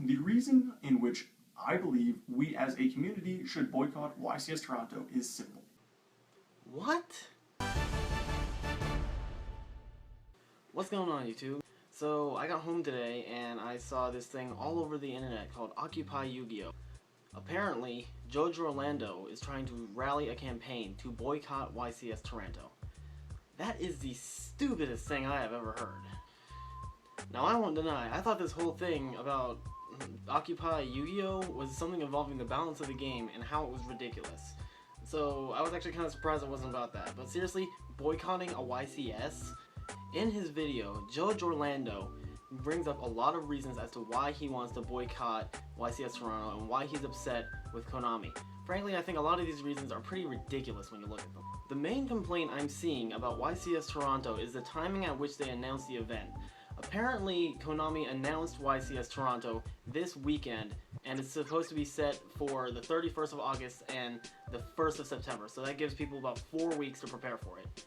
The reason in which I believe we as a community should boycott YCS Toronto is simple. What? What's going on, YouTube? So, I got home today and I saw this thing all over the internet called Occupy Yu-Gi-Oh! Apparently, Jojo Orlando is trying to rally a campaign to boycott YCS Toronto. That is the stupidest thing I have ever heard. Now, I won't deny, I thought this whole thing about Occupy Yu-Gi-Oh! Was something involving the balance of the game and how it was ridiculous. So, I was actually kind of surprised it wasn't about that. But seriously, boycotting a YCS? In his video, Jojo Orlando brings up a lot of reasons as to why he wants to boycott YCS Toronto and why he's upset with Konami. Frankly, I think a lot of these reasons are pretty ridiculous when you look at them. The main complaint I'm seeing about YCS Toronto is the timing at which they announced the event. Apparently, Konami announced YCS Toronto this weekend, and it's supposed to be set for the 31st of August and the 1st of September, so that gives people about 4 weeks to prepare for it.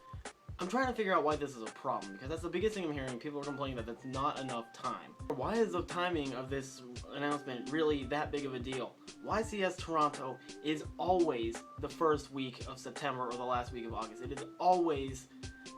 I'm trying to figure out why this is a problem, because that's the biggest thing I'm hearing. People are complaining that that's not enough time. Why is the timing of this announcement really that big of a deal? YCS Toronto is always the first week of September or the last week of August. It is always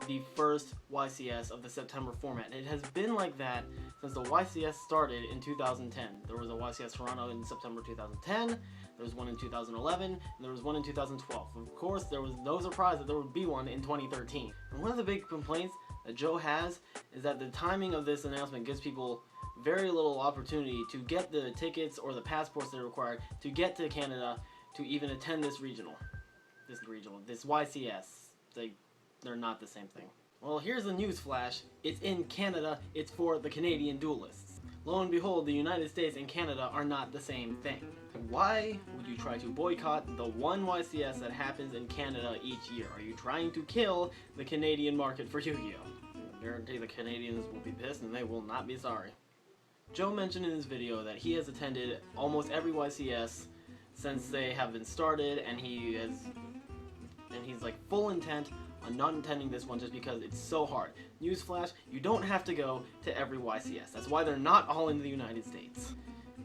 the first YCS of the September format. It has been like that since the YCS started in 2010. There was a YCS Toronto in September 2010, there was one in 2011, and there was one in 2012. Of course, there was no surprise that there would be one in 2013. And one of the big complaints that Joe has is that the timing of this announcement gives people very little opportunity to get the tickets or the passports they're required to get to Canada to even attend this YCS. They're not the same thing. Well, here's a news flash. It's in Canada. It's for the Canadian duelists. Lo and behold, the United States and Canada are not the same thing. Why would you try to boycott the one YCS that happens in Canada each year? Are you trying to kill the Canadian market for Yu-Gi-Oh? I guarantee the Canadians will be pissed and they will not be sorry. Joe mentioned in his video that he has attended almost every YCS since they have been started, and he's like full intent on not attending this one just because it's so hard. Newsflash, you don't have to go to every YCS. That's why they're not all in the United States.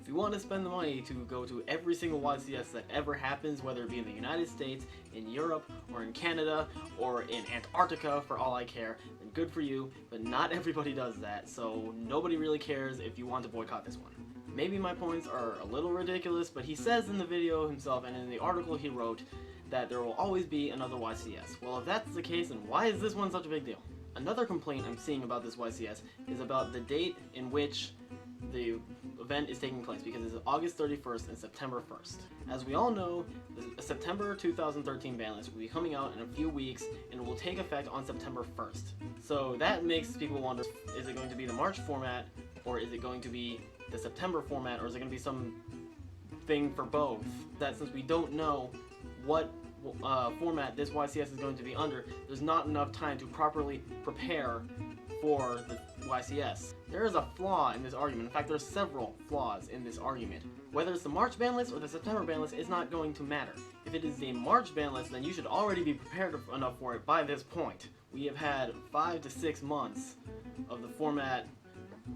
If you want to spend the money to go to every single YCS that ever happens, whether it be in the United States, in Europe, or in Canada, or in Antarctica for all I care, then good for you, but not everybody does that, so nobody really cares if you want to boycott this one. Maybe my points are a little ridiculous, but he says in the video himself and in the article he wrote that there will always be another YCS. Well, if that's the case, then why is this one such a big deal? Another complaint I'm seeing about this YCS is about the date in which the event is taking place, because it's August 31st and September 1st. As we all know, the September 2013 ban list will be coming out in a few weeks and it will take effect on September 1st. So that makes people wonder, is it going to be the March format, or is it going to be the September format, or is it going to be some thing for both? That since we don't know what format this YCS is going to be under, there's not enough time to properly prepare for the YCS. There is a flaw in this argument. In fact, there's several flaws in this argument. Whether it's the March ban list or the September ban list is not going to matter. If it is the March ban list, then you should already be prepared enough for it by this point. We have had 5 to 6 months of the format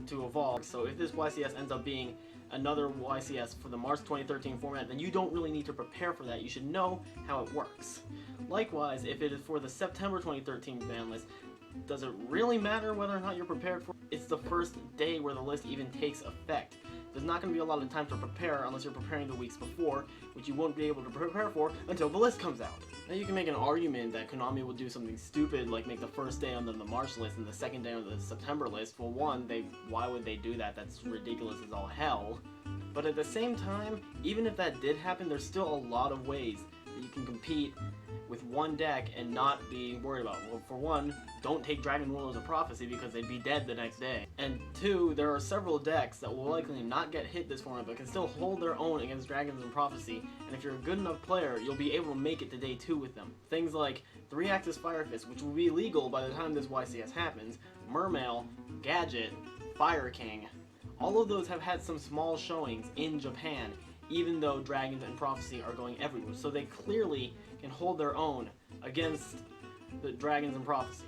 to evolve, so if this YCS ends up being another YCS for the March 2013 format, then you don't really need to prepare for that. You should know how it works. Likewise, if it is for the September 2013 ban list, does it really matter whether or not you're prepared for it? It's the first day where the list even takes effect. There's not going to be a lot of time to prepare unless you're preparing the weeks before, which you won't be able to prepare for until the list comes out. Now you can make an argument that Konami will do something stupid like make the first day under the March list and the second day under the September list. For one, why would they do that? That's ridiculous as all hell. But at the same time, even if that did happen, there's still a lot of ways that you can compete with one deck and not be worried about. Well, for one, don't take Dragon Rulers of Prophecy because they'd be dead the next day. And two, there are several decks that will likely not get hit this format but can still hold their own against Dragons and Prophecy, and if you're a good enough player, you'll be able to make it to day 2 with them. Things like 3-Axis Fire Fist, which will be legal by the time this YCS happens, Mermail, Gadget, Fire King, all of those have had some small showings in Japan, even though Dragons and Prophecy are going everywhere, so they clearly can hold their own against the Dragons and Prophecy.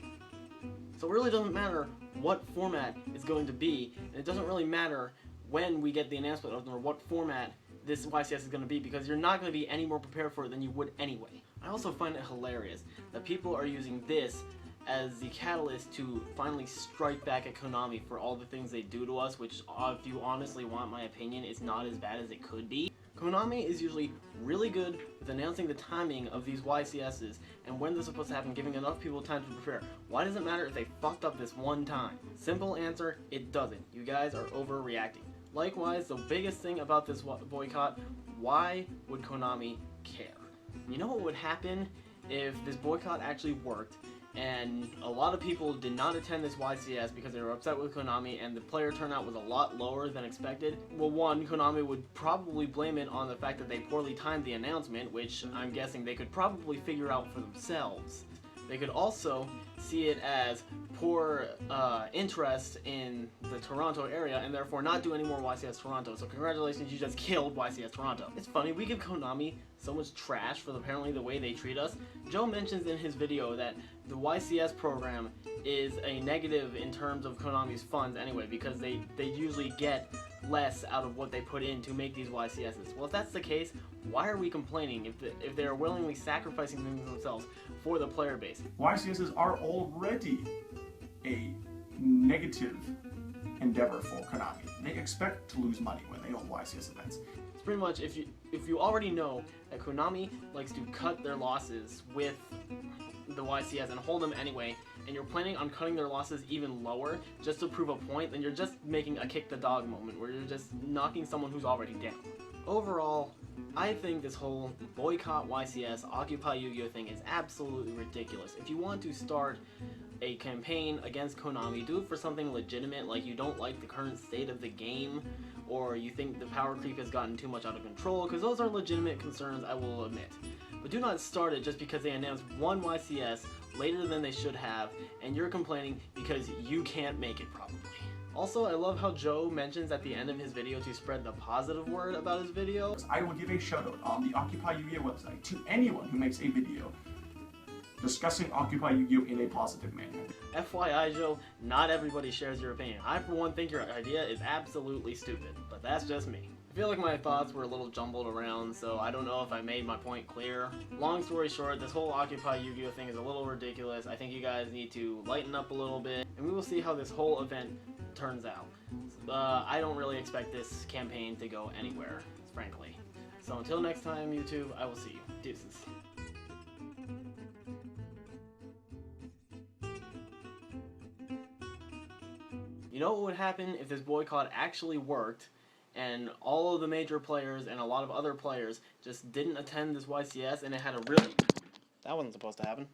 So it really doesn't matter what format it's going to be, and it doesn't really matter when we get the announcement of what format this YCS is going to be, because you're not going to be any more prepared for it than you would anyway. I also find it hilarious that people are using this as the catalyst to finally strike back at Konami for all the things they do to us, which, if you honestly want my opinion, is not as bad as it could be. Konami is usually really good with announcing the timing of these YCSs and when they're supposed to happen, giving enough people time to prepare. Why does it matter if they fucked up this one time? Simple answer, it doesn't. You guys are overreacting. Likewise, the biggest thing about this boycott, why would Konami care? You know what would happen if this boycott actually worked and a lot of people did not attend this YCS because they were upset with Konami and the player turnout was a lot lower than expected? Well, one, Konami would probably blame it on the fact that they poorly timed the announcement, which I'm guessing they could probably figure out for themselves. They could also see it as poor interest in the Toronto area and therefore not do any more YCS Toronto. So congratulations, you just killed YCS Toronto. It's funny, we give Konami so much trash for apparently the way they treat us. Joe mentions in his video that the YCS program is a negative in terms of Konami's funds anyway, because they usually get less out of what they put in to make these YCSs. Well, if that's the case, why are we complaining if they are willingly sacrificing things themselves for the player base? YCSs are already a negative endeavor for Konami. They expect to lose money when they hold YCS events. It's pretty much, if you already know that Konami likes to cut their losses with the YCS and hold them anyway, and you're planning on cutting their losses even lower just to prove a point, then you're just making a kick the dog moment where you're just knocking someone who's already down. Overall, I think this whole boycott YCS, Occupy Yu-Gi-Oh thing is absolutely ridiculous. If you want to start a campaign against Konami, do it for something legitimate, like you don't like the current state of the game, or you think the power creep has gotten too much out of control, because those are legitimate concerns, I will admit. But do not start it just because they announced one YCS later than they should have, and you're complaining because you can't make it probably. Also, I love how Joe mentions at the end of his video to spread the positive word about his video. I will give a shout out on the Occupy Yu-Gi-Oh website to anyone who makes a video discussing Occupy Yu-Gi-Oh in a positive manner. FYI, Joe, not everybody shares your opinion. I, for one, think your idea is absolutely stupid, but that's just me. I feel like my thoughts were a little jumbled around, so I don't know if I made my point clear. Long story short, this whole Occupy Yu-Gi-Oh thing is a little ridiculous. I think you guys need to lighten up a little bit, and we will see how this whole event turns out. I don't really expect this campaign to go anywhere, frankly. So until next time, YouTube, I will see you. Deuces. You know what would happen if this boycott actually worked and all of the major players and a lot of other players just didn't attend this YCS and it had a really... That wasn't supposed to happen.